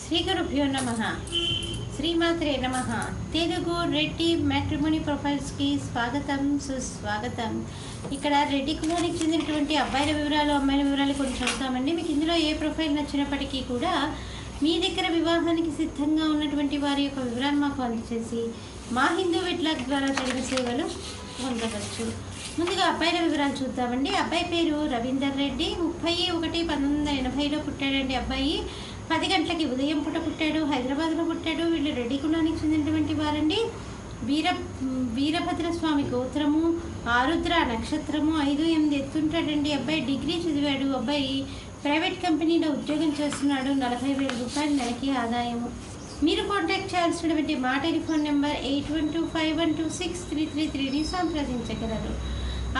శ్రీ గురుభ్యో నమః. శ్రీమాత్రే నమః. తెలుగు రెడ్డి మ్యాట్రిమోనీ ప్రొఫైల్స్కి స్వాగతం, సుస్వాగతం. ఇక్కడ రెడ్డి కులానికి చెందినటువంటి అబ్బాయిల వివరాలు, అమ్మాయిల వివరాలు కొన్ని చూద్దామండి. మీకు ఇందులో ఏ ప్రొఫైల్ నచ్చినప్పటికీ కూడా మీ దగ్గర వివాహానికి సిద్ధంగా ఉన్నటువంటి వారి యొక్క వివరాలు మాకు అందజేసి మా హిందూ వెట్లాగ్ ద్వారా జరిగిన సేవలు పొందవచ్చు. ముందుగా అబ్బాయిల వివరాలు చూద్దామండి. అబ్బాయి పేరు రవీందర్ రెడ్డి. 31/1980లో పుట్టాడండి. అబ్బాయి 10 గంటలకి ఉదయం పూట పుట్టాడు. హైదరాబాద్లో పుట్టాడు. వీళ్ళు రెడ్డి కులానికి చెందినటువంటి వారండి. వీరభద్రస్వామి గోత్రము, ఆరుద్ర నక్షత్రము, 5-8 ఎత్తుంటాడండి. అబ్బాయి డిగ్రీ చదివాడు. అబ్బాయి ప్రైవేట్ కంపెనీలో ఉద్యోగం చేస్తున్నాడు. 40,000 రూపాయలు నెలకి ఆదాయము. మీరు కాంటాక్ట్ చేయాల్సినటువంటి మా టెలిఫోన్ నెంబర్ 8125126333ని సంప్రదించగలరు.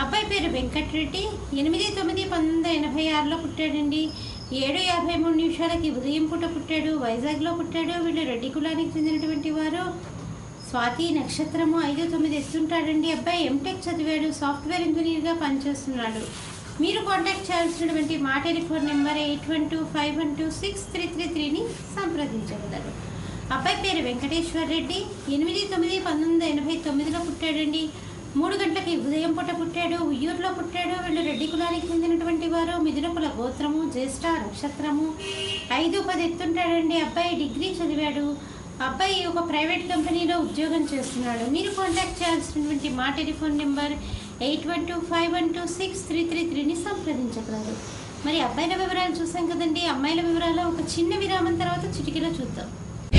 అబ్బాయి పేరు వెంకటరెడ్డి. 8/9/1986లో పుట్టాడండి. 7:53 ఉదయం పూట పుట్టాడు. వైజాగ్లో పుట్టాడు. వీళ్ళు రెడ్డి కులానికి చెందినటువంటి వారు. స్వాతి నక్షత్రము, 5-9 ఎత్తుంటాడండి. అబ్బాయి ఎంటెక్ చదివాడు. సాఫ్ట్వేర్ ఇంజనీర్గా పనిచేస్తున్నాడు. మీరు కాంటాక్ట్ చేయాల్సినటువంటి మా టెలిఫోన్ నెంబర్ 8125126333ని సంప్రదించగలరు. అబ్బాయి పేరు వెంకటేశ్వర్ రెడ్డి. 8/9/1989లో పుట్టాడండి. 3 గంటలకి ఉదయం పూట పుట్టాడు. ఉయ్యూరులో పుట్టాడు. వీళ్ళు రెడ్డి కులానికి చెందినటువంటి వారు. మిథున కుల గోత్రము, జ్యేష్ఠ నక్షత్రము, 5-10 ఎత్తుంటాడండి. అబ్బాయి డిగ్రీ చదివాడు. అబ్బాయి ఒక ప్రైవేట్ కంపెనీలో ఉద్యోగం చేస్తున్నాడు. మీరు కాంటాక్ట్ చేయాల్సినటువంటి మా టెలిఫోన్ నెంబర్ 8125126333ని సంప్రదించగలరు. మరి అబ్బాయిల వివరాలు చూసాం కదండి. అమ్మాయిల వివరాలు ఒక చిన్న విరామం తర్వాత చిటికలో చూద్దాం.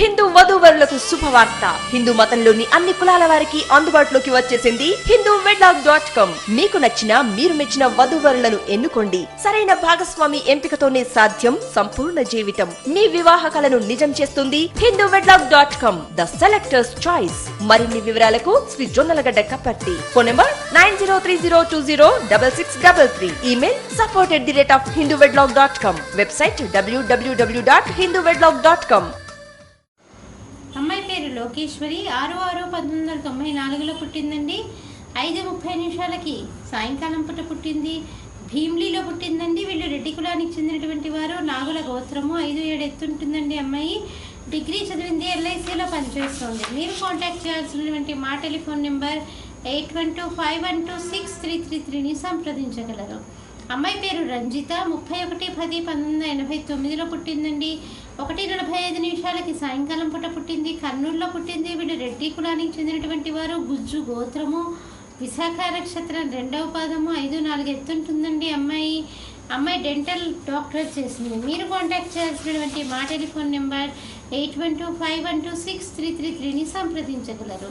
హిందూ వధూవరులకు శుభవార్త. హిందూ మతంలోని అన్ని కులాల వారికి అందుబాటులోకి వచ్చేసింది hinduwedlog.com. మీకు నచ్చిన, మీరు మెచ్చిన వధూవరులను ఎన్నుకోండి. సరైన భాగస్వామి ఎంపికతోనే సాధ్యం సంపూర్ణ జీవితం. మీ వివాహ కలను నిజం చేస్తుంది hinduwedlog.com, ద సెలెక్టర్స్ చాయిస్. మరిన్ని వివరాలకు Shri Jonnalagadda Kapparthi. Phone number 9030206633. Email support@hinduwedlog.com. Website www.hinduwedlog.com. అమ్మాయి పేరు లోకేశ్వరి. 6/6/1994లో పుట్టిందండి. 5:30 సాయంకాలం పూట పుట్టింది. భీమ్లీలో పుట్టిందండి. వీళ్ళు రెడ్డి కులానికి చెందినటువంటి వారు. నాగుల గోత్రము, 5-7 ఎత్తుంటుందండి. అమ్మాయి డిగ్రీ చదివింది. LICలో పనిచేస్తుంది. మీరు కాంటాక్ట్ చేయాల్సినటువంటి మా టెలిఫోన్ నెంబర్ 8125126333ని సంప్రదించగలరు. అమ్మాయి పేరు రంజిత. 31/10/1989లో పుట్టిందండి. 1:45 సాయంకాలం పూట పుట్టింది. కర్నూలులో పుట్టింది. వీళ్ళు రెడ్డి కులానికి చెందినటువంటి వారు. గుజ్జు గోత్రము, విశాఖ నక్షత్రం, 2వ పాదము, 5-4 ఎత్తుంటుందండి. అమ్మాయి డెంటల్ డాక్టరేట్ చేసింది. మీరు కాంటాక్ట్ చేయాల్సినటువంటి మా టెలిఫోన్ నెంబర్ 8125126333ని సంప్రదించగలరు.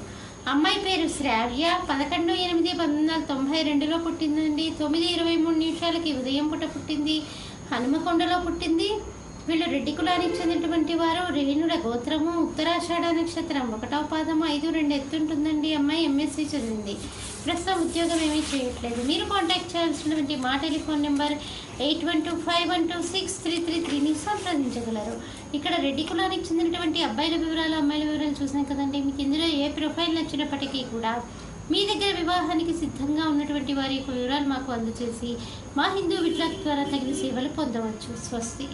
అమ్మాయి పేరు శ్రావ్య. 11/8/1992లో పుట్టిందండి. 9:23 ఉదయం పూట పుట్టింది. హనుమకొండలో పుట్టింది. వీళ్ళు రెడ్డి కులానికి చెందినటువంటి వారు. రేణుల గోత్రము, ఉత్తరాషాఢ నక్షత్రం, 1వ పాదము, 5-2 ఎత్తుంటుందండి. అమ్మాయి MSc చదివింది. ప్రస్తుతం ఉద్యోగం ఏమీ చేయట్లేదు. మీరు కాంటాక్ట్ చేయాల్సినటువంటి మా టెలిఫోన్ నెంబర్ 8125126333ని సంప్రదించగలరు. ఇక్కడ రెడ్డి కులానికి చెందినటువంటి అబ్బాయిల వివరాలు, అమ్మాయిల వివరాలు చూసాం కదండి. మీకు ఇందులో ఏ ప్రొఫైల్ నచ్చినప్పటికీ కూడా మీ దగ్గర వివాహానికి సిద్ధంగా ఉన్నటువంటి వారి యొక్క వివరాలు మాకు అందజేసి మా హిందూ వెట్లాగ్ ద్వారా తగిన సేవలు పొందవచ్చు. స్వస్తి.